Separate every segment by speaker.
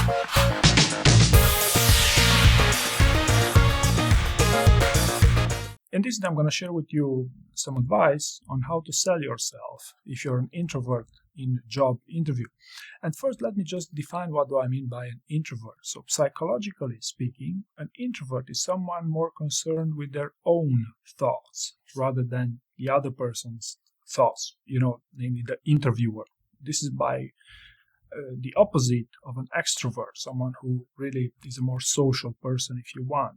Speaker 1: In this, I'm going to share with you some advice on how to sell yourself if you're an introvert in a job interview. And first, let me just define what do I mean by an introvert. So psychologically speaking, an introvert is someone more concerned with their own thoughts rather than the other person's thoughts, namely the interviewer. This is by the opposite of an extrovert, someone who really is a more social person if you want.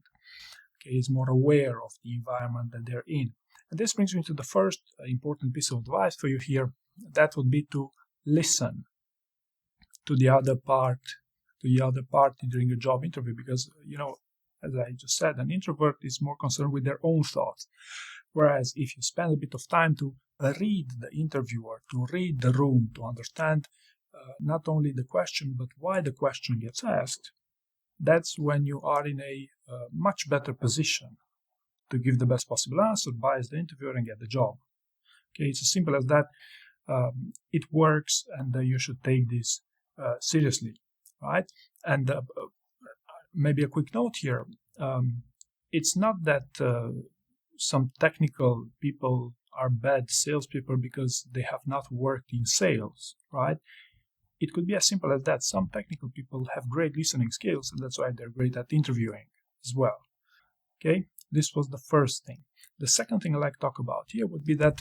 Speaker 1: Okay, is more aware of the environment that they're in. And this brings me to the first important piece of advice for you here. That would be to listen to the other party during a job interview, because, as I just said, an introvert is more concerned with their own thoughts. Whereas if you spend a bit of time to read the interviewer, to read the room, to understand not only the question, but why the question gets asked, that's when you are in a much better position to give the best possible answer, bias the interviewer, and get the job. Okay, it's as simple as that. It works, and you should take this seriously, right? And maybe a quick note here. It's not that some technical people are bad salespeople because they have not worked in sales, right? It could be as simple as that. Some technical people have great listening skills, and that's why they're great at interviewing as well. Okay, this was the first thing. The second thing I'd like to talk about here would be that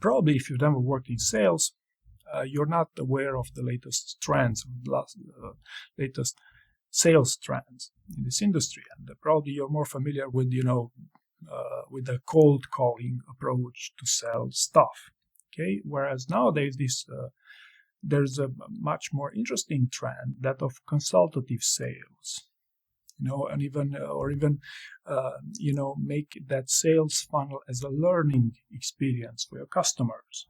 Speaker 1: probably if you've never worked in sales, you're not aware of the latest trends, latest sales trends in this industry, and probably you're more familiar with, with the cold calling approach to sell stuff. Okay, whereas nowadays there's a much more interesting trend, that of consultative sales, and even make that sales funnel as a learning experience for your customers.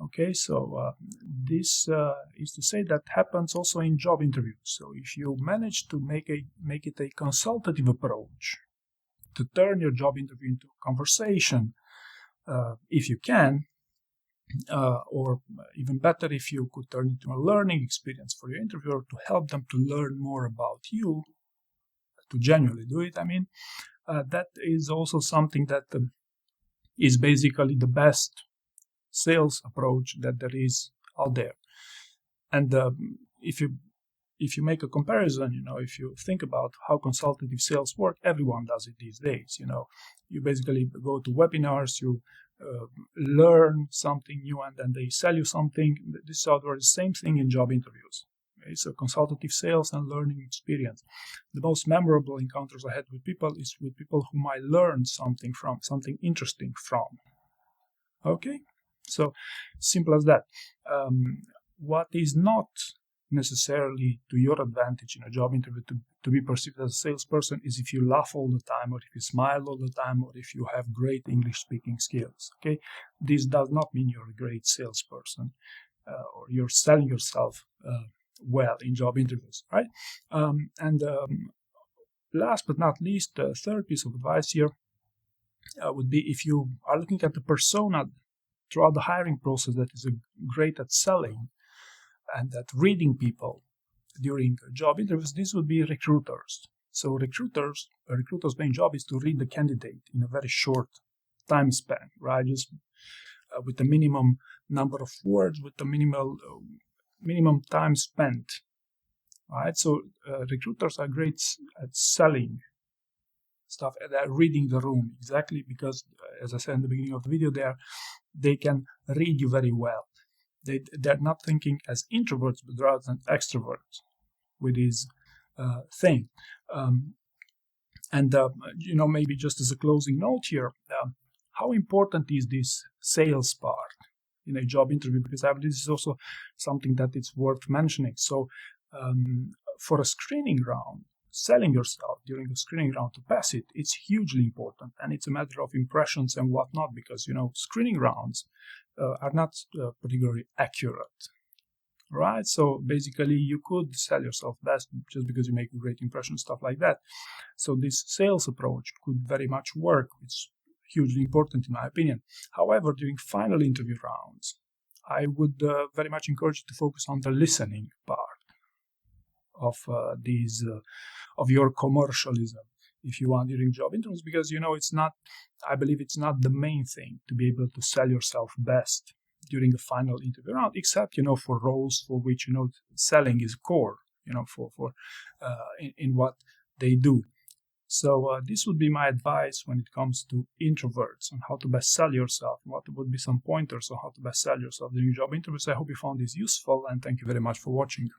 Speaker 1: Okay, so this is to say that happens also in job interviews. So if you manage to make it a consultative approach, to turn your job interview into a conversation, if you can, or even better, if you could turn it into a learning experience for your interviewer to help them to learn more about you, to genuinely do it, that is also something that is basically the best sales approach that there is out there. And if you make a comparison, if you think about how consultative sales work, everyone does it these days. You basically go to webinars, you learn something new, and then they sell you something. This is the same thing in job interviews. Okay? So consultative sales and learning experience. The most memorable encounters I had with people is with people whom I learned something interesting from. Okay, so simple as that. What is not necessarily to your advantage in a job interview to be perceived as a salesperson is if you laugh all the time, or if you smile all the time, or if you have great English speaking skills. Okay, this does not mean you're a great salesperson or you're selling yourself well in job interviews, right? Last but not least, the third piece of advice here would be, if you are looking at the persona throughout the hiring process that is great at selling and at reading people during job interviews, this would be recruiters. So a recruiter's main job is to read the candidate in a very short time span, right? Just with the minimum number of words, with the minimum time spent, right? So recruiters are great at selling stuff, at reading the room, exactly because, as I said in the beginning of the video, they can read you very well. They're not thinking as introverts, but rather than extroverts with this thing. Maybe just as a closing note here, how important is this sales part in a job interview? Because I believe this is also something that it's worth mentioning. So for a screening round, selling yourself during the screening round to pass it, it's hugely important, and it's a matter of impressions and whatnot, because screening rounds are not particularly accurate, right? So basically you could sell yourself best just because you make a great impression, stuff like that. So this sales approach could very much work. It's hugely important in my opinion. However, during final interview rounds, I would very much encourage you to focus on the listening part. of of your commercialism, if you want, during job interviews, because I believe it's not the main thing to be able to sell yourself best during the final interview round, except for roles for which selling is core, in what they do. So this would be my advice when it comes to introverts on how to best sell yourself, what would be some pointers on how to best sell yourself during job interviews. I hope you found this useful, and thank you very much for watching.